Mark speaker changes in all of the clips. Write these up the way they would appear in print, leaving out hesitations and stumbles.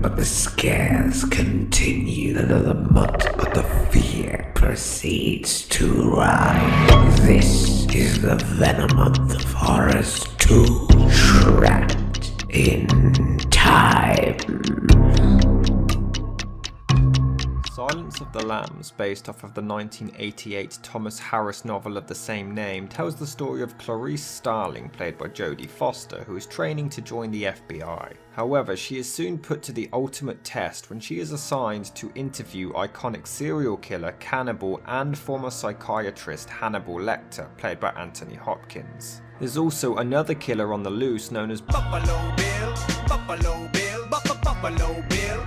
Speaker 1: But the scares continue. But the fear proceeds to rise. This is the Venom month of horrors 2, Trapped in Time.
Speaker 2: Silence of the Lambs, based off of the 1988 Thomas Harris novel of the same name, tells the story of Clarice Starling, played by Jodie Foster, who is training to join the FBI. However, she is soon put to the ultimate test when she is assigned to interview iconic serial killer, cannibal, and former psychiatrist Hannibal Lecter, played by Anthony Hopkins. There's also another killer on the loose known as Buffalo Bill,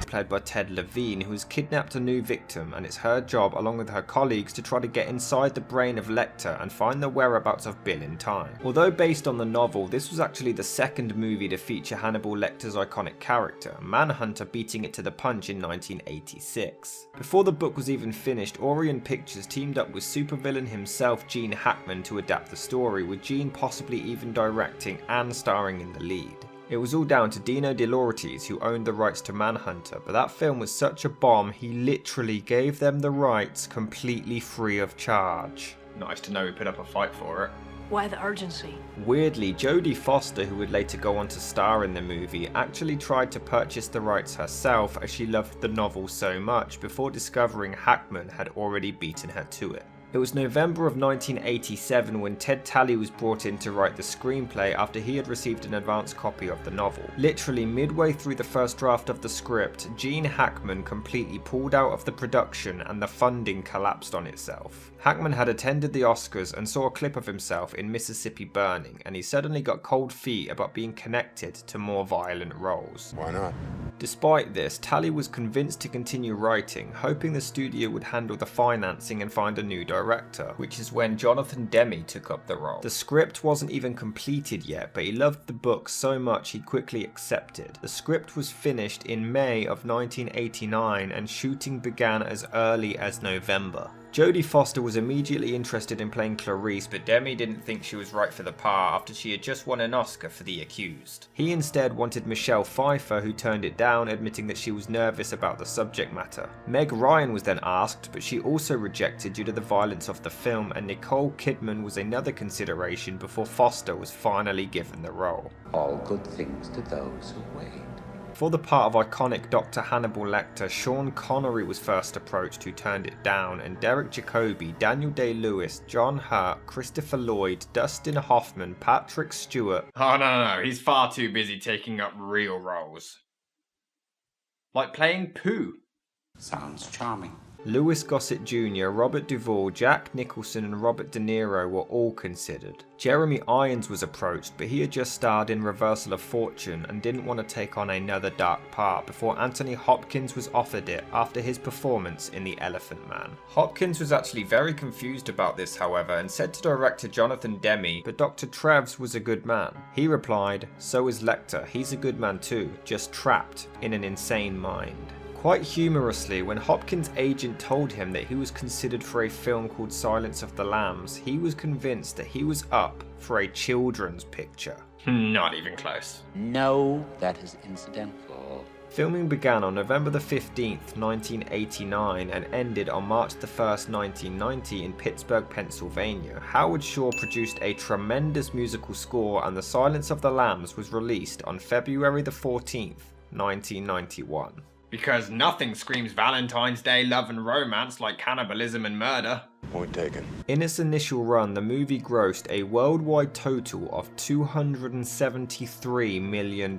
Speaker 2: played by Ted Levine, who has kidnapped a new victim, and it's her job along with her colleagues to try to get inside the brain of Lecter and find the whereabouts of Bill in time. Although based on the novel, this was actually the second movie to feature Hannibal Lecter's iconic character, Manhunter beating it to the punch in 1986. Before the book was even finished, Orion Pictures teamed up with supervillain himself Gene Hackman to adapt the story, with Gene possibly even directing and starring in the lead. It was all down to Dino De Laurentiis, who owned the rights to Manhunter, but that film was such a bomb he literally gave them the rights completely free of charge. Nice to know he put up a fight for it.
Speaker 3: Why the urgency?
Speaker 2: Weirdly, Jodie Foster, who would later go on to star in the movie, actually tried to purchase the rights herself as she loved the novel so much before discovering Hackman had already beaten her to it. It was November of 1987 when Ted Talley was brought in to write the screenplay after he had received an advance copy of the novel. Literally midway through the first draft of the script, Gene Hackman completely pulled out of the production and the funding collapsed on itself. Hackman had attended the Oscars and saw a clip of himself in Mississippi Burning, and he suddenly got cold feet about being connected to more violent roles.
Speaker 4: Why not?
Speaker 2: Despite this, Talley was convinced to continue writing, hoping the studio would handle the financing and find a new director, which is when Jonathan Demme took up the role. The script wasn't even completed yet, but he loved the book so much he quickly accepted. The script was finished in May of 1989 and shooting began as early as November. Jodie Foster was immediately interested in playing Clarice, but Demme didn't think she was right for the part after she had just won an Oscar for The Accused. He instead wanted Michelle Pfeiffer, who turned it down, admitting that she was nervous about the subject matter. Meg Ryan was then asked, but she also rejected due to the violence of the film, and Nicole Kidman was another consideration before Foster was finally given the role.
Speaker 1: All good things to those who wait.
Speaker 2: For the part of iconic Dr. Hannibal Lecter, Sean Connery was first approached, who turned it down, and Derek Jacobi, Daniel Day-Lewis, John Hurt, Christopher Lloyd, Dustin Hoffman, Patrick Stewart. Oh no, he's far too busy taking up real roles. Like playing Pooh.
Speaker 1: Sounds charming.
Speaker 2: Louis Gossett Jr., Robert Duvall, Jack Nicholson and Robert De Niro were all considered. Jeremy Irons was approached, but he had just starred in Reversal of Fortune and didn't want to take on another dark part before Anthony Hopkins was offered it after his performance in The Elephant Man. Hopkins was actually very confused about this, however, and said to director Jonathan Demme, but Dr. Trevs was a good man. He replied, "So is Lecter, he's a good man too, just trapped in an insane mind." Quite humorously, when Hopkins' agent told him that he was considered for a film called Silence of the Lambs, he was convinced that he was up for a children's picture. Not even close.
Speaker 1: No, that is incidental.
Speaker 2: Filming began on November the 15th, 1989 and ended on March the 1st, 1990 in Pittsburgh, Pennsylvania. Howard Shore produced a tremendous musical score, and The Silence of the Lambs was released on February the 14th, 1991. Because nothing screams Valentine's Day love and romance like cannibalism and murder.
Speaker 4: Point taken.
Speaker 2: In its initial run, the movie grossed a worldwide total of $273 million.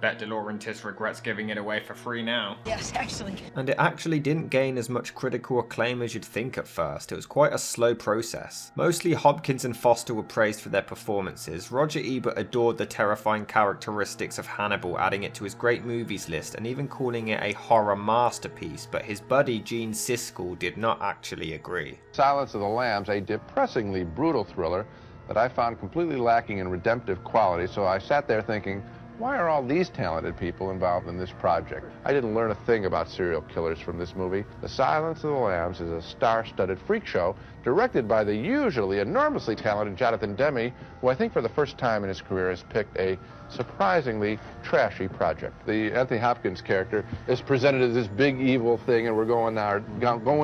Speaker 2: Bet De Laurentiis regrets giving it away for free now.
Speaker 3: Yes, actually.
Speaker 2: And it actually didn't gain as much critical acclaim as you'd think at first. It was quite a slow process. Mostly Hopkins and Foster were praised for their performances. Roger Ebert adored the terrifying characteristics of Hannibal, adding it to his great movies list and even calling it a horror masterpiece, but his buddy Gene Siskel did not actually agree.
Speaker 5: Silence of the Lambs, a depressingly brutal thriller that I found completely lacking in redemptive quality, so I sat there thinking, why are all these talented people involved in this project? I didn't learn a thing about serial killers from this movie. The Silence of the Lambs is a star-studded freak show directed by the usually enormously talented Jonathan Demme, who I think for the first time in his career has picked a surprisingly trashy project. The Anthony Hopkins character is presented as this big evil thing, and we're going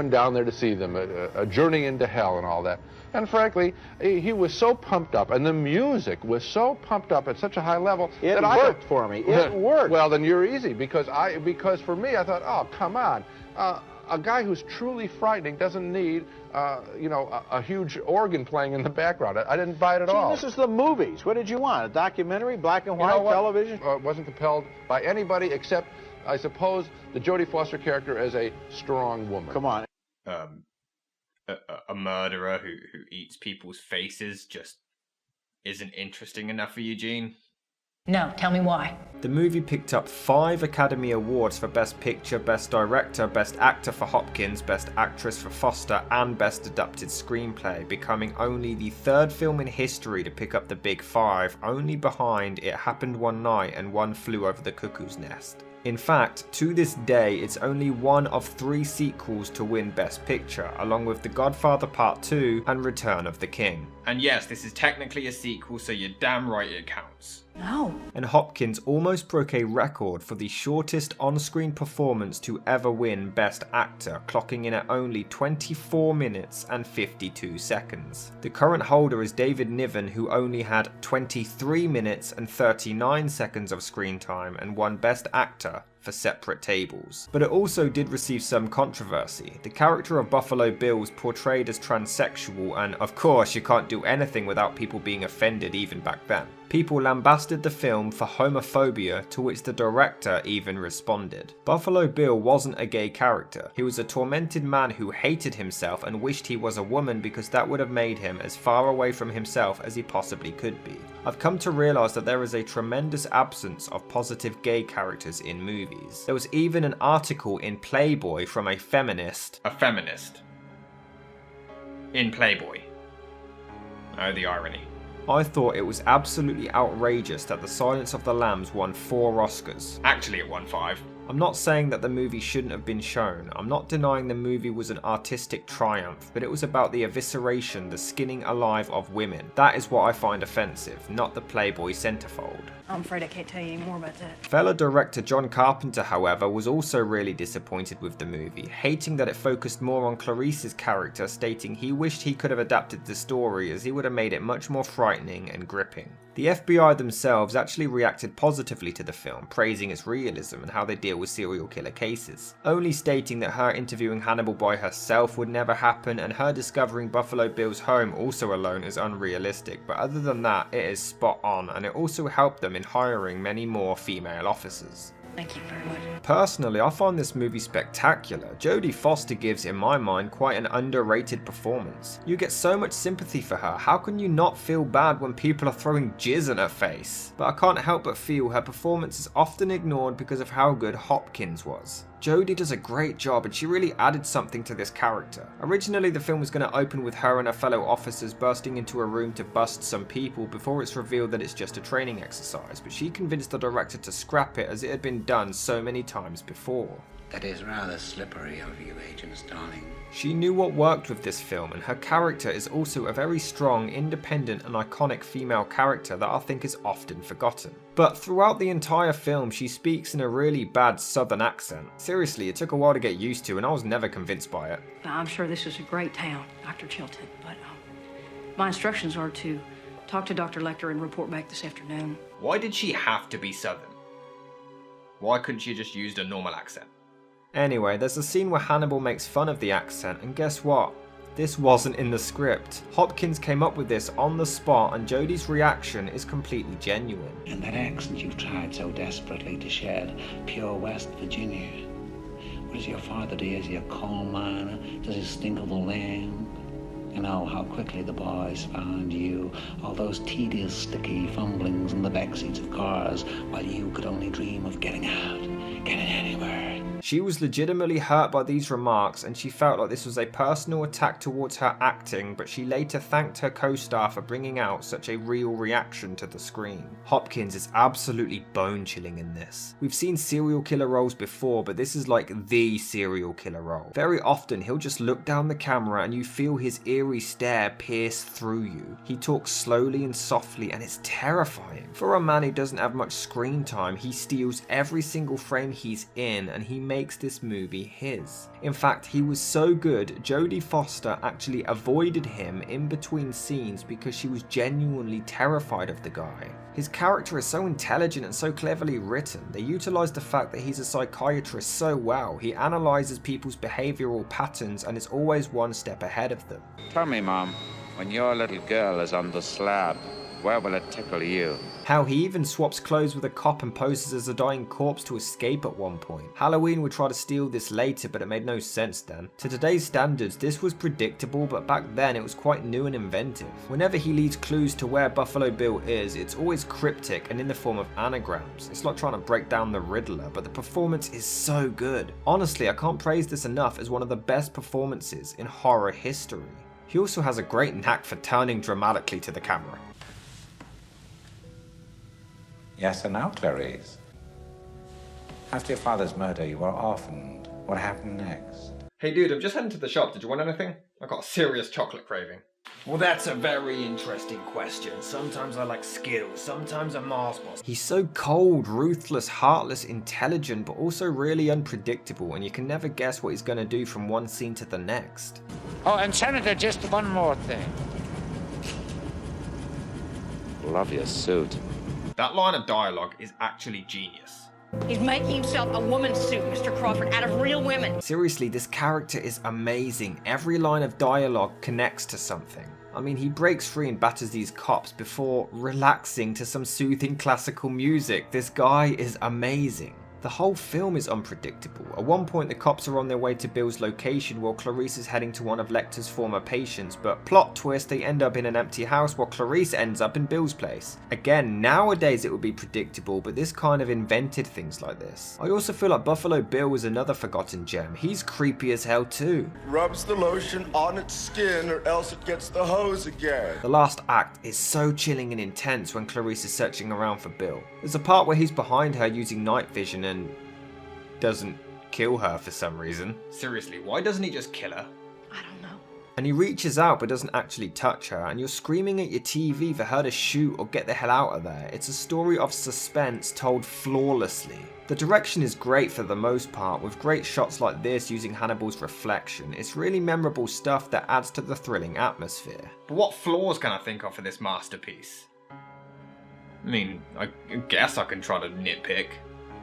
Speaker 5: down there to see them, a journey into hell and all that. And frankly, he was so pumped up, and the music was so pumped up at such a high level
Speaker 3: that it worked for me. It worked.
Speaker 5: Well, then you're easy, because for me, I thought, oh, come on. A guy who's truly frightening doesn't need, a huge organ playing in the background. I didn't buy it at all.
Speaker 3: This is the movies. What did you want? A documentary, black and white, television?
Speaker 5: Wasn't compelled by anybody except, I suppose, the Jodie Foster character as a strong woman.
Speaker 3: Come on.
Speaker 2: A murderer who eats people's faces just isn't interesting enough for you, Gene?
Speaker 4: No, tell me why.
Speaker 2: The movie picked up 5 Academy Awards for Best Picture, Best Director, Best Actor for Hopkins, Best Actress for Foster, and Best Adapted Screenplay, becoming only the 3rd film in history to pick up the Big 5, only behind It Happened One Night and One Flew Over the Cuckoo's Nest. In fact, to this day, it's only one of 3 sequels to win Best Picture, along with The Godfather Part 2 and Return of the King. And yes, this is technically a sequel, so you're damn right it counts.
Speaker 4: No.
Speaker 2: And Hopkins almost broke a record for the shortest on-screen performance to ever win Best Actor, clocking in at only 24 minutes and 52 seconds. The current holder is David Niven, who only had 23 minutes and 39 seconds of screen time and won Best Actor for Separate Tables. But it also did receive some controversy. The character of Buffalo Bill was portrayed as transsexual, and of course you can't do anything without people being offended even back then. People lambasted the film for homophobia, to which the director even responded. Buffalo Bill wasn't a gay character. He was a tormented man who hated himself and wished he was a woman because that would have made him as far away from himself as he possibly could be. I've come to realise that there is a tremendous absence of positive gay characters in movies. There was even an article in Playboy from a feminist in Playboy. Oh, the irony. I thought it was absolutely outrageous that The Silence of the Lambs won 4 Oscars. Actually, it won 5. I'm not saying that the movie shouldn't have been shown. I'm not denying the movie was an artistic triumph, but it was about the evisceration, the skinning alive of women. That is what I find offensive, not the Playboy centerfold.
Speaker 4: I'm afraid I can't tell you any more about that.
Speaker 2: Fellow director John Carpenter, however, was also really disappointed with the movie, hating that it focused more on Clarice's character, stating he wished he could have adapted the story as he would have made it much more frightening and gripping. The FBI themselves actually reacted positively to the film, praising its realism and how they deal with serial killer cases, only stating that her interviewing Hannibal by herself would never happen and her discovering Buffalo Bill's home also alone is unrealistic, but other than that it is spot on, and it also helped them in hiring many more female officers.
Speaker 4: Thank you very much.
Speaker 2: Personally, I find this movie spectacular. Jodie Foster gives, in my mind, quite an underrated performance. You get so much sympathy for her, how can you not feel bad when people are throwing jizz in her face? But I can't help but feel her performance is often ignored because of how good Hopkins was. Jodie does a great job and she really added something to this character. Originally the film was going to open with her and her fellow officers bursting into a room to bust some people before it's revealed that it's just a training exercise, but she convinced the director to scrap it as it had been done so many times before.
Speaker 1: That is rather slippery of you, Agent Starling.
Speaker 2: She knew what worked with this film, and her character is also a very strong, independent and iconic female character that I think is often forgotten. But throughout the entire film she speaks in a really bad southern accent. Seriously, it took a while to get used to and I was never convinced by it.
Speaker 4: I'm sure this is a great town, Dr. Chilton, but my instructions are to talk to Dr. Lecter and report back this afternoon.
Speaker 2: Why did she have to be southern? Why couldn't she just use a normal accent? Anyway, there's a scene where Hannibal makes fun of the accent, and guess what? This wasn't in the script. Hopkins came up with this on the spot, and Jodie's reaction is completely genuine.
Speaker 1: And that accent you've tried so desperately to shed, pure West Virginia. What does your father do? Is he a coal miner? Does he stink of the land? You know how quickly the boys found you, all those tedious, sticky fumblings in the backseats of cars, while you could only dream of getting out, getting anywhere.
Speaker 2: She was legitimately hurt by these remarks and she felt like this was a personal attack towards her acting, but she later thanked her co-star for bringing out such a real reaction to the screen. Hopkins is absolutely bone-chilling in this. We've seen serial killer roles before, but this is like the serial killer role. Very often he'll just look down the camera and you feel his eerie stare pierce through you. He talks slowly and softly and it's terrifying. For a man who doesn't have much screen time, he steals every single frame he's in and he makes this movie his. In fact, he was so good, Jodie Foster actually avoided him in between scenes because she was genuinely terrified of the guy. His character is so intelligent and so cleverly written. They utilize the fact that he's a psychiatrist so well. He analyzes people's behavioral patterns and is always one step ahead of them.
Speaker 6: Tell me, Mom, when your little girl is on the slab, where will it tickle you?
Speaker 2: How he even swaps clothes with a cop and poses as a dying corpse to escape at one point. Halloween would try to steal this later, but it made no sense then. To today's standards, this was predictable, but back then it was quite new and inventive. Whenever he leaves clues to where Buffalo Bill is, it's always cryptic and in the form of anagrams. It's like trying to break down the Riddler, but the performance is so good. Honestly, I can't praise this enough as one of the best performances in horror history. He also has a great knack for turning dramatically to the camera.
Speaker 7: Yes, and now, Clarice. After your father's murder, you were orphaned. What happened next?
Speaker 2: Hey dude, I'm just heading to the shop. Did you want anything? I've got a serious chocolate craving. Well, that's a very interesting question. Sometimes I like Skittles, sometimes a Mars bar. He's so cold, ruthless, heartless, intelligent, but also really unpredictable, and you can never guess what he's going to do from one scene to the next.
Speaker 6: Oh, and Senator, just one more thing. Love your suit.
Speaker 2: That line of dialogue is actually genius.
Speaker 4: He's making himself a woman's suit, Mr. Crawford, out of real women.
Speaker 2: Seriously, this character is amazing. Every line of dialogue connects to something. I mean, he breaks free and batters these cops before relaxing to some soothing classical music. This guy is amazing. The whole film is unpredictable. At one point the cops are on their way to Bill's location while Clarice is heading to one of Lecter's former patients, but plot twist, they end up in an empty house while Clarice ends up in Bill's place. Again, nowadays it would be predictable, but this kind of invented things like this. I also feel like Buffalo Bill is another forgotten gem. He's creepy as hell too.
Speaker 8: Rubs the lotion on its skin or else it gets the hose again.
Speaker 2: The last act is so chilling and intense when Clarice is searching around for Bill. There's a part where he's behind her using night vision and doesn't kill her for some reason. Seriously, why doesn't he just kill her?
Speaker 4: I don't know.
Speaker 2: And he reaches out but doesn't actually touch her, and you're screaming at your TV for her to shoot or get the hell out of there. It's a story of suspense told flawlessly. The direction is great for the most part, with great shots like this using Hannibal's reflection. It's really memorable stuff that adds to the thrilling atmosphere. But what flaws can I think of for this masterpiece? I mean, I guess I can try to nitpick.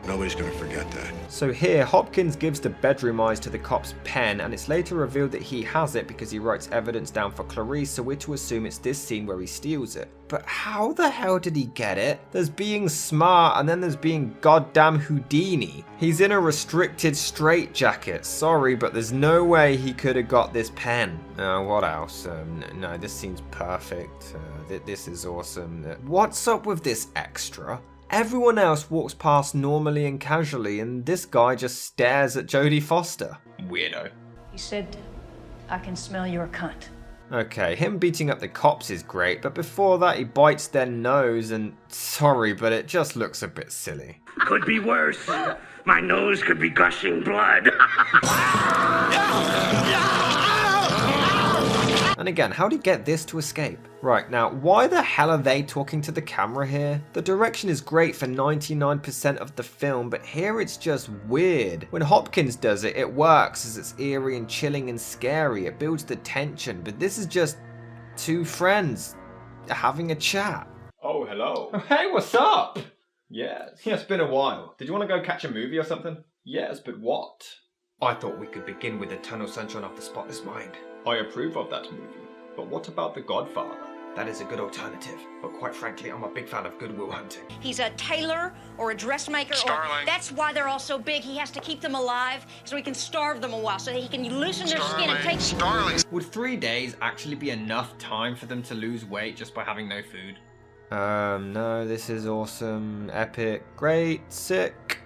Speaker 8: Nobody's gonna forget that.
Speaker 2: So here, Hopkins gives the bedroom eyes to the cop's pen, and it's later revealed that he has it because he writes evidence down for Clarice, so we're to assume it's this scene where he steals it. But how the hell did he get it? There's being smart, and then there's being goddamn Houdini. He's in a restricted straitjacket. Sorry, but there's no way he could have got this pen. What else? No, this scene's perfect. This is awesome. What's up with this extra? Everyone else walks past normally and casually, and this guy just stares at Jodie Foster. Weirdo.
Speaker 4: He said, I can smell your cunt.
Speaker 2: Okay, him beating up the cops is great, but before that he bites their nose and... Sorry, but it just looks a bit silly.
Speaker 9: Could be worse. My nose could be gushing blood.
Speaker 2: And again, how'd he get this to escape? Right, now, why the hell are they talking to the camera here? The direction is great for 99% of the film, but here it's just weird. When Hopkins does it, it works as it's eerie and chilling and scary. It builds the tension, but this is just two friends having a chat. Oh, hello. Hey, what's up? Yeah, it's been a while. Did you want to go catch a movie or something? Yes, but what? I thought we could begin with Eternal Sunshine of the Spotless Mind. I approve of that movie, but what about The Godfather? That is a good alternative, but quite frankly, I'm a big fan of Good Will Hunting.
Speaker 10: He's a tailor or a dressmaker.
Speaker 9: Starling.
Speaker 10: That's why they're all so big. He has to keep them alive so he can starve them a while, so that he can loosen their skin and take...
Speaker 9: Starling.
Speaker 2: Would 3 days actually be enough time for them to lose weight just by having no food? No, this is awesome, epic, great, sick.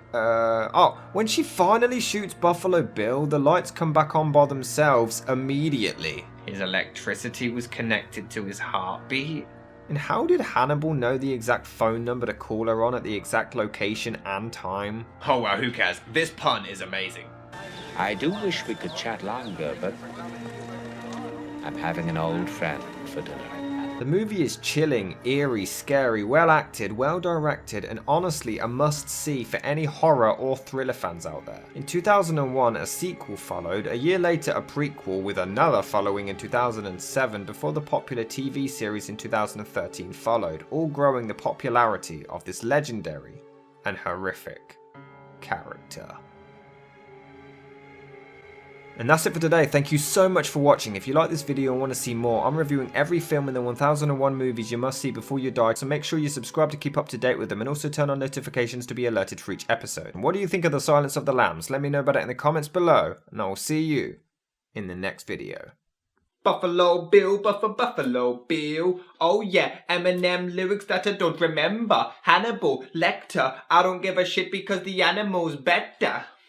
Speaker 2: When she finally shoots Buffalo Bill, the lights come back on by themselves immediately. His electricity was connected to his heartbeat. And how did Hannibal know the exact phone number to call her on at the exact location and time? Oh well, who cares? This pun is amazing.
Speaker 6: I do wish we could chat longer, but I'm having an old friend for dinner.
Speaker 2: The movie is chilling, eerie, scary, well acted, well directed, and honestly a must-see for any horror or thriller fans out there. In 2001, a sequel followed, a year later a prequel, with another following in 2007 before the popular TV series in 2013 followed, all growing the popularity of this legendary and horrific character. And that's it for today. Thank you so much for watching. If you like this video and want to see more, I'm reviewing every film in the 1001 movies you must see before you die, so make sure you subscribe to keep up to date with them and also turn on notifications to be alerted for each episode. And what do you think of The Silence of the Lambs? Let me know about it in the comments below, and I will see you in the next video. Buffalo Bill, Buffalo Bill. Oh yeah, Eminem lyrics that I don't remember. Hannibal Lecter, I don't give a shit because the animal's better.